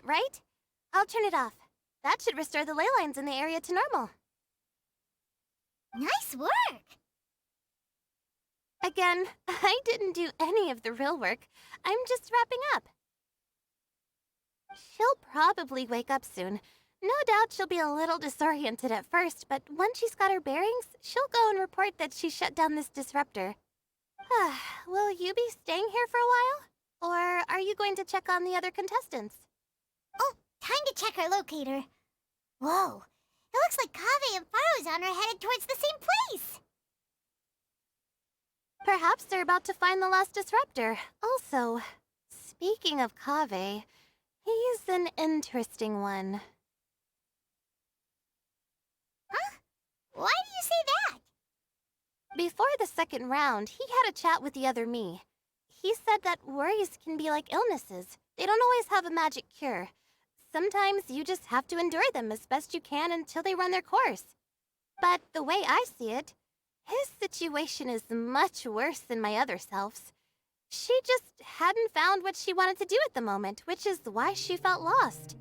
right? I'll turn it off. That should restore the ley lines in the area to normal. Nice work! Again, I didn't do any of the real work. I'm just wrapping up. She'll probably wake up soon. No doubt she'll be a little disoriented at first, but once she's got her bearings, she'll go and report that she shut down this disruptor. Will you be staying here for a while? Or are you going to check on the other contestants? Oh, time to check our locator. Whoa, it looks like Kaveh and Farozan are headed towards the same place. Perhaps they're about to find the last disruptor. Also, speaking of Kaveh, he's an interesting one. Huh? Why do you say that? Before the second round, he had a chat with the other me. He said that worries can be like illnesses. They don't always have a magic cure. Sometimes you just have to endure them as best you can until they run their course. But the way I see it, his situation is much worse than my other self's. She just hadn't found what she wanted to do at the moment, which is why she felt lost.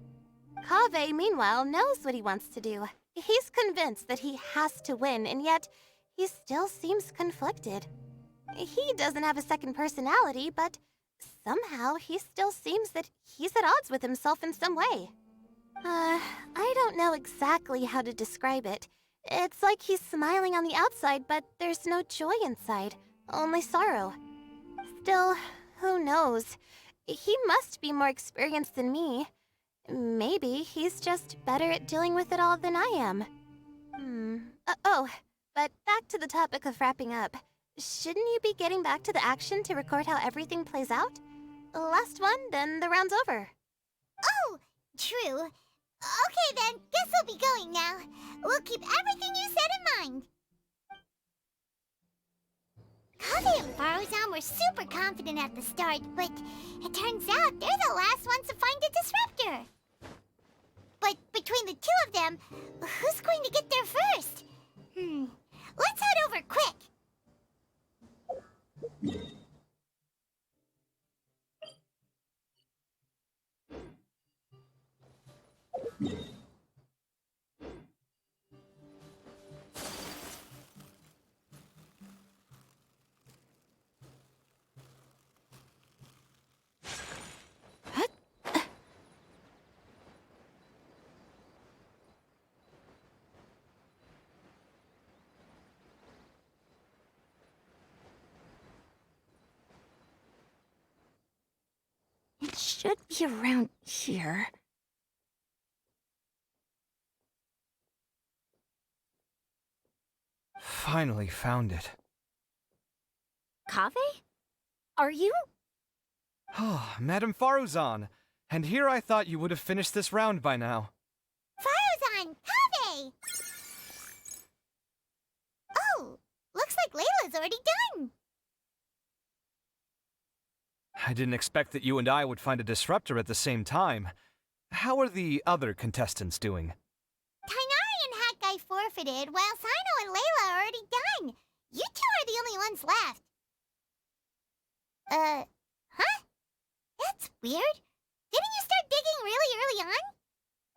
Kaveh, meanwhile, knows what he wants to do. He's convinced that he has to win, and yet he still seems conflicted. He doesn't have a second personality, but somehow he still seems that he's at odds with himself in some way. I don't know exactly how to describe it. It's like he's smiling on the outside, but there's no joy inside, only sorrow. Still, who knows? He must be more experienced than me. Maybe he's just better at dealing with it all than I am. But back to the topic of wrapping up. Shouldn't you be getting back to the action to record how everything plays out? Last one, then the round's over. Oh, true. Okay then, guess we'll be going now. We'll keep everything you said in mind. Kaveh and Farozan were super confident at the start, but it turns out they're the last ones to find a disruptor. But between the two of them, who's going to get there first? Let's head over quick. It should be around here. Finally found it. Kaveh? Are you? Oh, Madame Faruzan. And here I thought you would have finished this round by now. Farozan! Kaveh! Oh, looks like Layla's already done. I didn't expect that you and I would find a disruptor at the same time. How are the other contestants doing? Tainari and Hat Guy forfeited, while Sino and Layla are already done. You two are the only ones left. Huh? That's weird. Didn't you start digging really early on?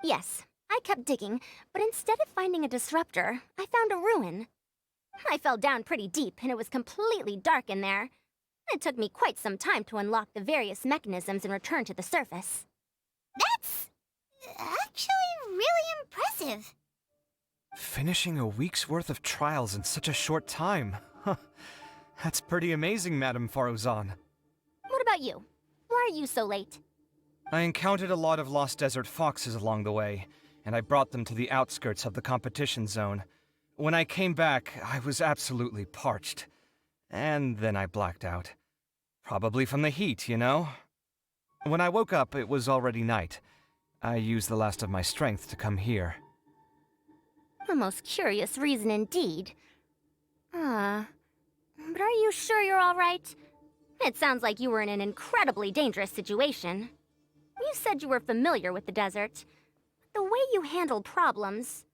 Yes, I kept digging, but instead of finding a disruptor, I found a ruin. I fell down pretty deep, and it was completely dark in there. It took me quite some time to unlock the various mechanisms and return to the surface. That's actually really impressive. Finishing a week's worth of trials in such a short time. Huh. That's pretty amazing, Madame Faruzan. What about you? Why are you so late? I encountered a lot of lost desert foxes along the way, and I brought them to the outskirts of the competition zone. When I came back, I was absolutely parched. And then I blacked out. Probably from the heat, you know? When I woke up, it was already night. I used the last of my strength to come here. A most curious reason indeed. But are you sure you're all right? It sounds like you were in an incredibly dangerous situation. You said you were familiar with the desert, but the way you handle problems...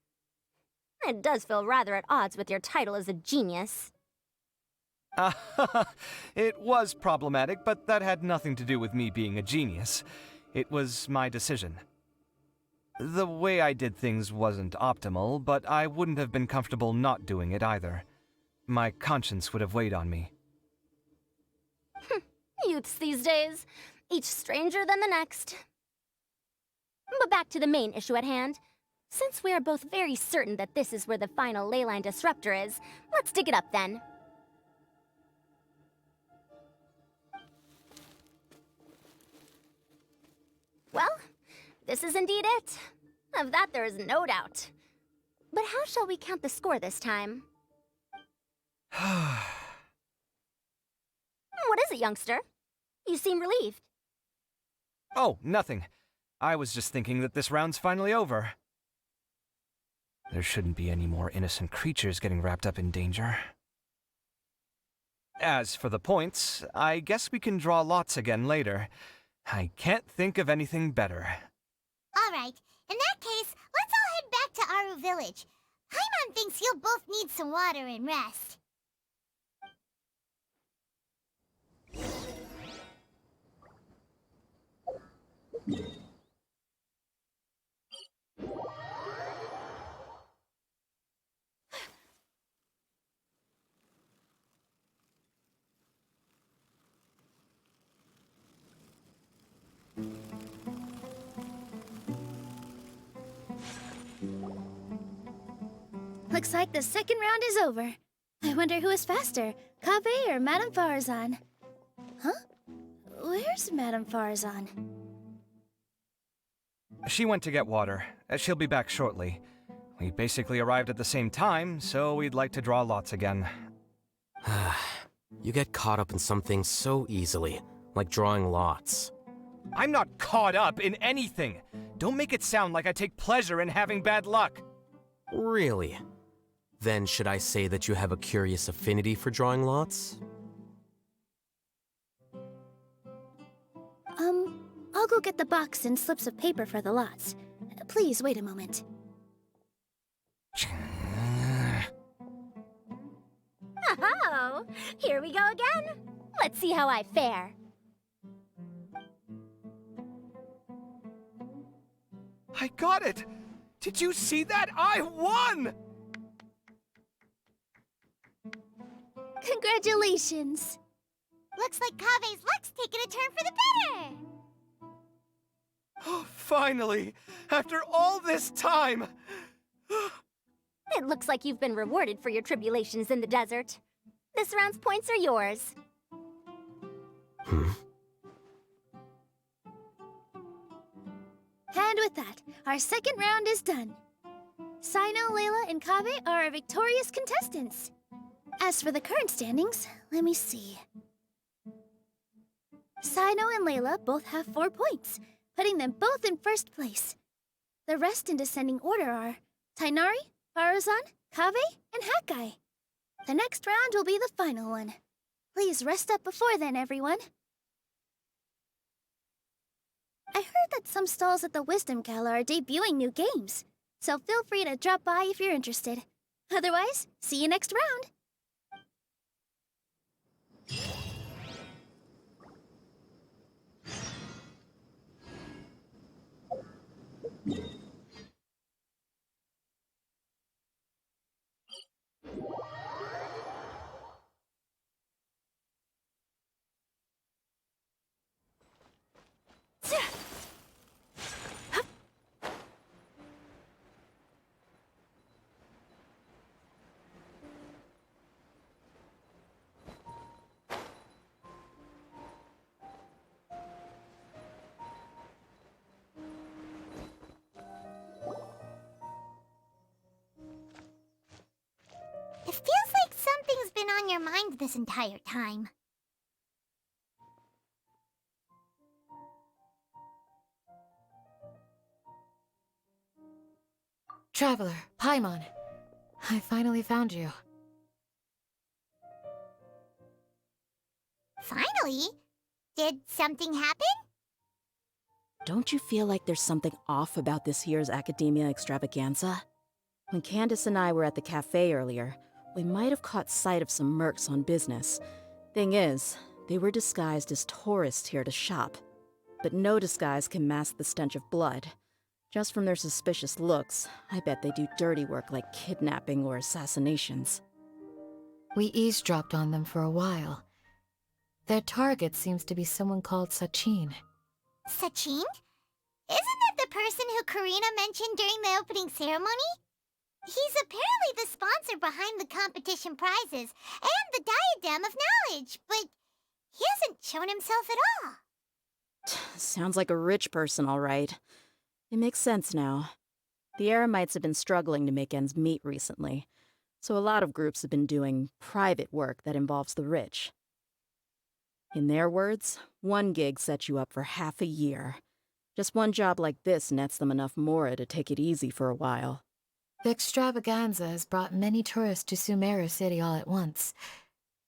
It does feel rather at odds with your title as a genius. It was problematic, but that had nothing to do with me being a genius. It was my decision. The way I did things wasn't optimal, but I wouldn't have been comfortable not doing it either. My conscience would have weighed on me. Youths these days, each stranger than the next. But back to the main issue at hand. Since we are both very certain that this is where the final leyline disruptor is, let's dig it up then. Well, this is indeed it. Of that there is no doubt. But how shall we count the score this time? What is it, youngster? You seem relieved. Oh, nothing. I was just thinking that this round's finally over. There shouldn't be any more innocent creatures getting wrapped up in danger. As for the points, I guess we can draw lots again later. I can't think of anything better. Alright, in that case, let's all head back to Aru Village. Paimon thinks you'll both need some water and rest. Looks like the second round is over. I wonder who is faster, Kaveh or Madame Farazan? Huh? Where's Madame Farazan? She went to get water. She'll be back shortly. We basically arrived at the same time, so we'd like to draw lots again. You get caught up in some things so easily, like drawing lots. I'm not caught up in anything! Don't make it sound like I take pleasure in having bad luck! Really? Then should I say that you have a curious affinity for drawing lots? I'll go get the box and slips of paper for the lots. Please wait a moment. Oh, here we go again. Let's see how I fare. I got it! Did you see that? I won! Congratulations! Looks like Kaveh's luck's taking a turn for the better! Oh, finally! After all this time! It looks like you've been rewarded for your tribulations in the desert. This round's points are yours. And with that, our second round is done. Sino, Layla, and Kaveh are our victorious contestants. As for the current standings, let me see. Sino and Layla both have 4 points, putting them both in first place. The rest in descending order are Tainari, Farazan, Kaveh, and Hakai. The next round will be the final one. Please rest up before then, everyone. I heard that some stalls at the Wisdom Gala are debuting new games, so feel free to drop by if you're interested. Otherwise, see you next round! It feels like something's been on your mind this entire time. Traveler, Paimon. I finally found you. Finally? Did something happen? Don't you feel like there's something off about this year's Akademiya extravaganza? When Candace and I were at the cafe earlier, we might have caught sight of some mercs on business. Thing is, they were disguised as tourists here to shop. but no disguise can mask the stench of blood. Just from their suspicious looks, I bet they do dirty work like kidnapping or assassinations. We eavesdropped on them for a while. Their target seems to be someone called Sachin. Sachin? Isn't that the person who Karina mentioned during the opening ceremony? He's apparently the sponsor behind the competition prizes and the Diadem of Knowledge, but he hasn't shown himself at all. Sounds like a rich person, all right. It makes sense now. The Eremites have been struggling to make ends meet recently, so a lot of groups have been doing private work that involves the rich. In their words, one gig sets you up for half a year. Just one job like this nets them enough mora to take it easy for a while. The extravaganza has brought many tourists to Sumeru City all at once,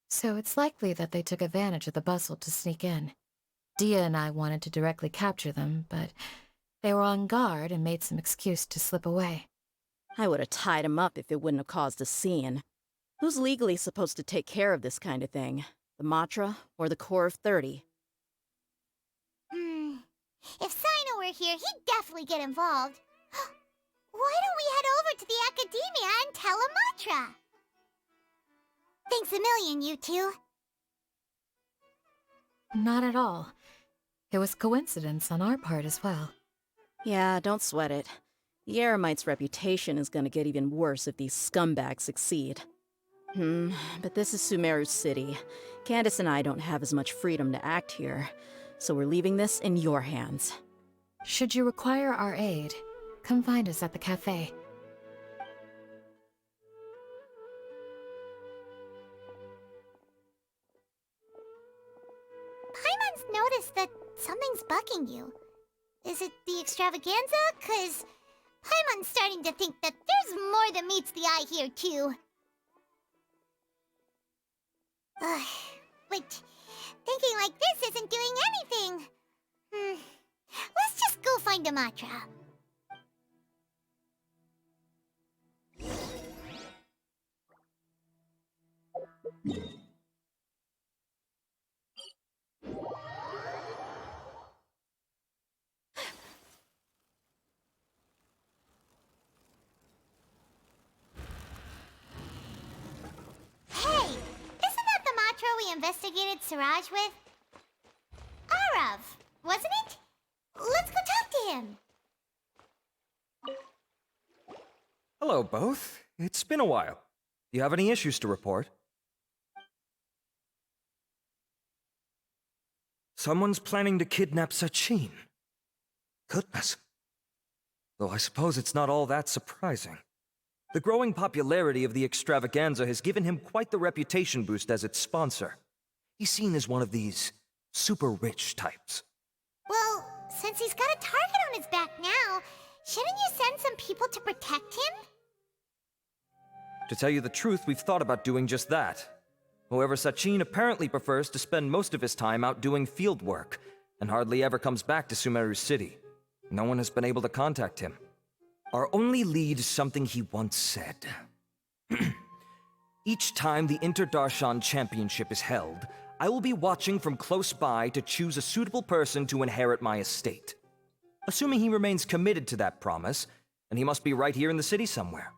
so it's likely that they took advantage of the bustle to sneak in. Dia and I wanted to directly capture them, but they were on guard and made some excuse to slip away. I would have tied him up if it wouldn't have caused a scene. Who's legally supposed to take care of this kind of thing? The Matra or the Core of 30? If Sino were here, he'd definitely get involved. Why don't we head over to the Akademiya and tell Amatra? Thanks a million, you two. Not at all. It was coincidence on our part as well. Yeah, don't sweat it. The Eremites' reputation is gonna get even worse if these scumbags succeed. But this is Sumeru City. Candace and I don't have as much freedom to act here, so we're leaving this in your hands. Should you require our aid, come find us at the cafe. Paimon's noticed that something's bugging you. Is it the extravaganza? 'Cause Paimon's starting to think that there's more than meets the eye here, too. But thinking like this isn't doing anything. Let's just go find Amatra. We investigated Siraj with? Arav, wasn't it? Let's go talk to him. Hello, both. It's been a while. Do you have any issues to report? Someone's planning to kidnap Sachin. Goodness. Though I suppose it's not all that surprising. The growing popularity of the extravaganza has given him quite the reputation boost as its sponsor. He's seen as one of these super rich types. Well, since he's got a target on his back now, shouldn't you send some people to protect him? To tell you the truth, we've thought about doing just that. However, Sachin apparently prefers to spend most of his time out doing field work, and hardly ever comes back to Sumeru City. No one has been able to contact him. Our only lead is something he once said. Each time the Darshans Championship is held, I will be watching from close by to choose a suitable person to inherit my estate. Assuming he remains committed to that promise, then he must be right here in the city somewhere.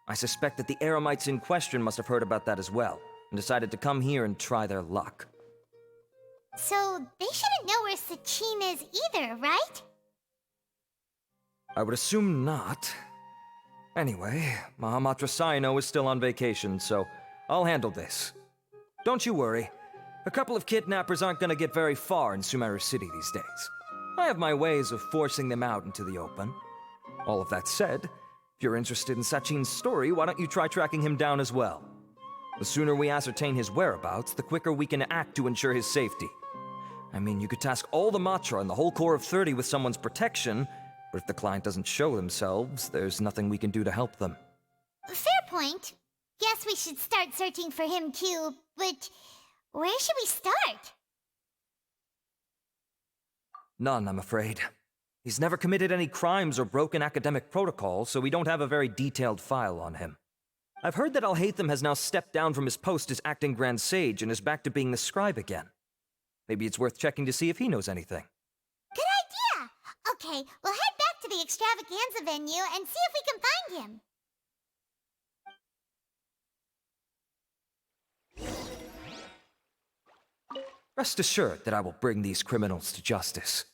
I suspect that the Eremites in question must have heard about that as well, and decided to come here and try their luck. So they shouldn't know where Sachin is either, right? I would assume not. Anyway, Mahamatra Saino is still on vacation, so I'll handle this. Don't you worry. A couple of kidnappers aren't gonna get very far in Sumeru City these days. I have my ways of forcing them out into the open. All of that said, if you're interested in Sachin's story, why don't you try tracking him down as well? The sooner we ascertain his whereabouts, the quicker we can act to ensure his safety. I mean, you could task all the Matra and the whole Core of 30 with someone's protection, but if the client doesn't show themselves, there's nothing we can do to help them. Fair point. Guess we should start searching for him too, but where should we start? None, I'm afraid. He's never committed any crimes or broken academic protocol, so we don't have a very detailed file on him. I've heard that Alhaitham has now stepped down from his post as acting Grand Sage and is back to being the scribe again. Maybe it's worth checking to see if he knows anything. Okay, we'll head back to the extravaganza venue and see if we can find him. Rest assured that I will bring these criminals to justice.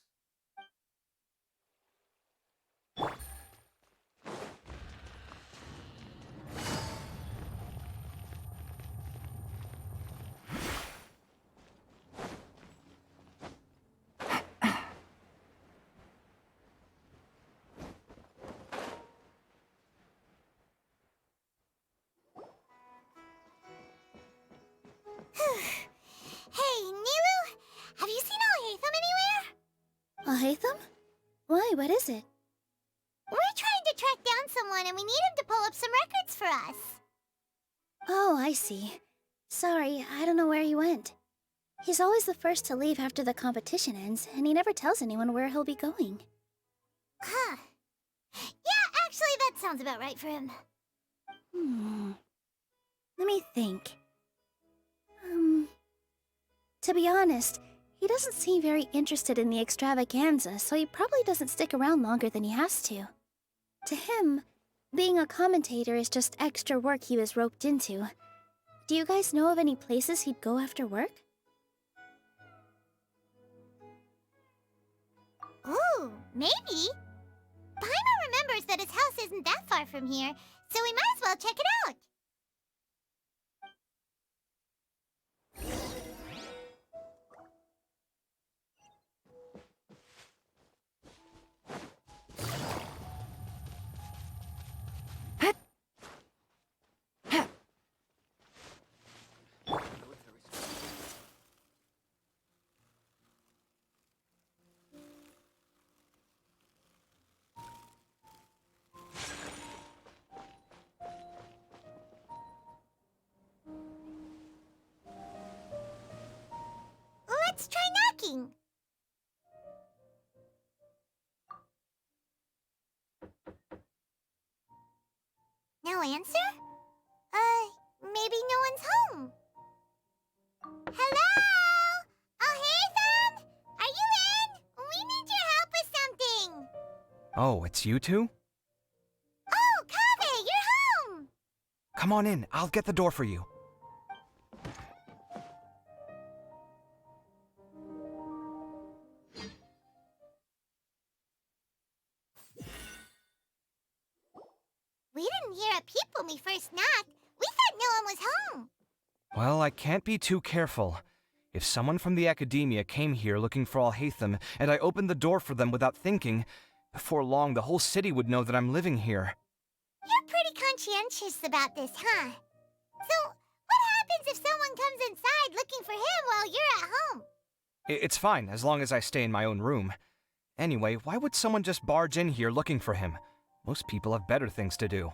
Hey, Nilu, have you seen Alhaitham anywhere? Alhaitham? Why, what is it? We're trying to track down someone and we need him to pull up some records for us. Oh, I see. Sorry, I don't know where he went. He's always the first to leave after the competition ends, and he never tells anyone where he'll be going. Huh. Yeah, actually, that sounds about right for him. Let me think. To be honest, he doesn't seem very interested in the extravaganza, so he probably doesn't stick around longer than he has to. To him, being a commentator is just extra work he was roped into. Do you guys know of any places he'd go after work? Ooh, maybe. Paimon remembers that his house isn't that far from here, so we might as well check it out. Let's try knocking. No answer? Maybe no one's home. Hello? Alhaitham? Are you in? We need your help with something. Oh, it's you two? Oh, Kaveh, you're home. Come on in, I'll get the door for you. We didn't hear a peep when we first knocked. We thought no one was home. Well, I can't be too careful. If someone from the Akademiya came here looking for Alhaitham, and I opened the door for them without thinking, before long the whole city would know that I'm living here. You're pretty conscientious about this, huh? So, what happens if someone comes inside looking for him while you're at home? It's fine, as long as I stay in my own room. Anyway, why would someone just barge in here looking for him? Most people have better things to do.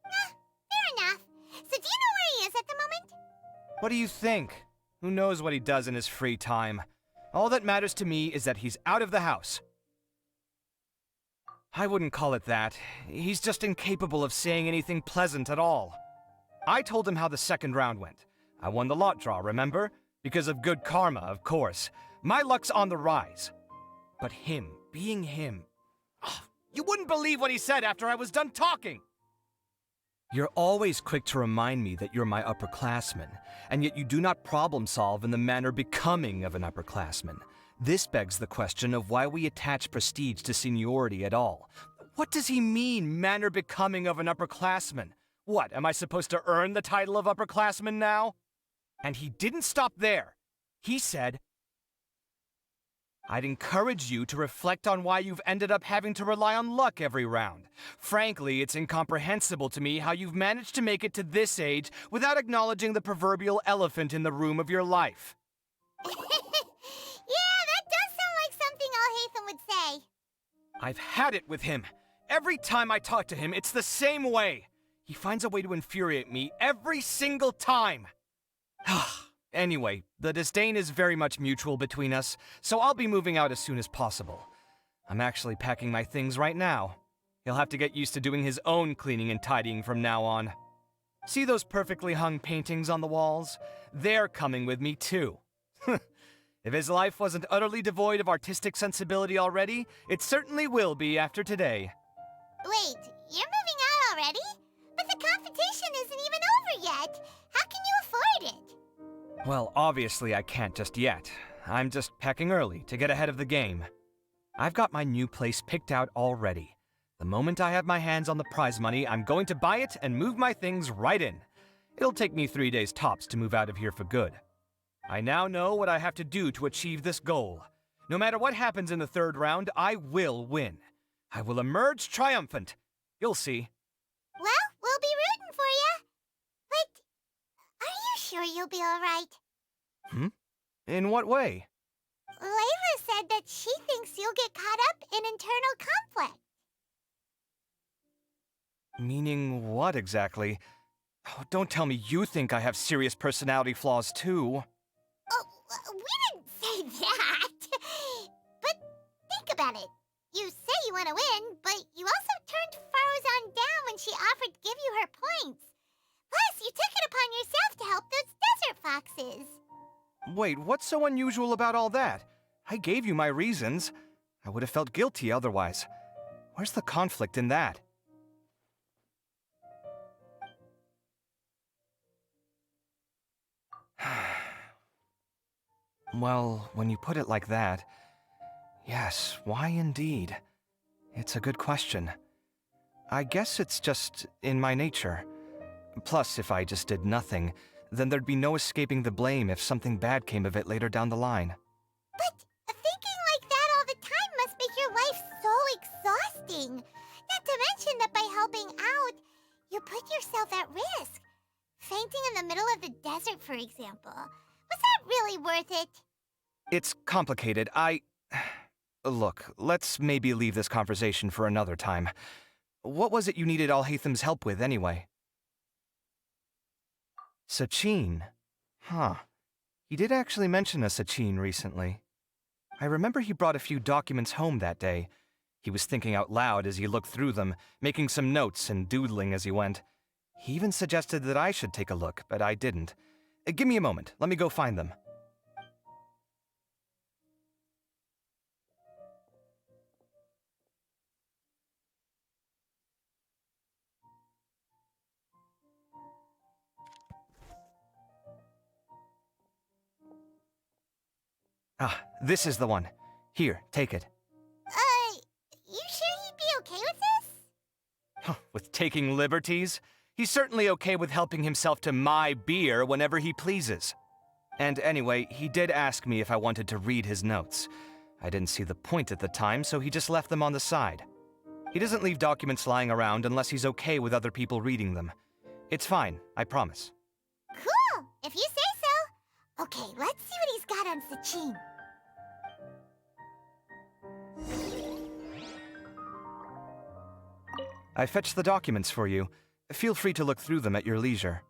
Fair enough. So do you know where he is at the moment? What do you think? Who knows what he does in his free time? All that matters to me is that he's out of the house. I wouldn't call it that. He's just incapable of saying anything pleasant at all. I told him how the second round went. I won the lot draw, remember? Because of good karma, of course. My luck's on the rise. But him, being him... You wouldn't believe what he said after I was done talking! You're always quick to remind me that you're my upperclassman, and yet you do not problem solve in the manner becoming of an upperclassman. This begs the question of why we attach prestige to seniority at all. What does he mean, manner becoming of an upperclassman? What, am I supposed to earn the title of upperclassman now? And he didn't stop there. He said, I'd encourage you to reflect on why you've ended up having to rely on luck every round. Frankly, it's incomprehensible to me how you've managed to make it to this age without acknowledging the proverbial elephant in the room of your life. Yeah, that does sound like something Alhaitham would say. I've had it with him. Every time I talk to him, it's the same way. He finds a way to infuriate me every single time. Anyway, the disdain is very much mutual between us, so I'll be moving out as soon as possible. I'm actually packing my things right now. He'll have to get used to doing his own cleaning and tidying from now on. See those perfectly hung paintings on the walls? They're coming with me too. If his life wasn't utterly devoid of artistic sensibility already, it certainly will be after today. Wait, you're moving out already? But the competition isn't even over yet. How can you afford it? Well, obviously I can't just yet. I'm just packing early to get ahead of the game. I've got my new place picked out already. The moment I have my hands on the prize money, I'm going to buy it and move my things right in. It'll take me 3 days tops to move out of here for good. I now know what I have to do to achieve this goal. No matter what happens in the third round, I will win. I will emerge triumphant. You'll see. Well, we'll be rooting for you. But are you sure you'll be alright? In what way? Layla said that she thinks you'll get caught up in internal conflict. Meaning what exactly? Oh, don't tell me you think I have serious personality flaws too. Oh, we didn't say that. But think about it. You say you want to win, but you also turned Faruzan down when she offered to give you her points. Plus, you took it upon yourself to help those desert foxes. Wait, what's so unusual about all that? I gave you my reasons. I would have felt guilty otherwise. Where's the conflict in that? Well, when you put it like that, yes, why indeed? It's a good question. I guess it's just in my nature. Plus, if I just did nothing, then there'd be no escaping the blame if something bad came of it later down the line. But thinking like that all the time must make your life so exhausting. Not to mention that by helping out, you put yourself at risk. Fainting in the middle of the desert, for example. Was that really worth it? It's complicated. Look, let's maybe leave this conversation for another time. What was it you needed Alhaitham's help with, anyway? Sachin? Huh. He did actually mention a Sachin recently. I remember he brought a few documents home that day. He was thinking out loud as he looked through them, making some notes and doodling as he went. He even suggested that I should take a look, but I didn't. Give me a moment. Let me go find them. Ah, this is the one. Here, take it. You sure he'd be okay with this? Huh, with taking liberties? He's certainly okay with helping himself to my beer whenever he pleases. And anyway, he did ask me if I wanted to read his notes. I didn't see the point at the time, so he just left them on the side. He doesn't leave documents lying around unless he's okay with other people reading them. It's fine, I promise. Cool, if you say so. Okay, let's see what he's got on Sachin. I fetched the documents for you. Feel free to look through them at your leisure.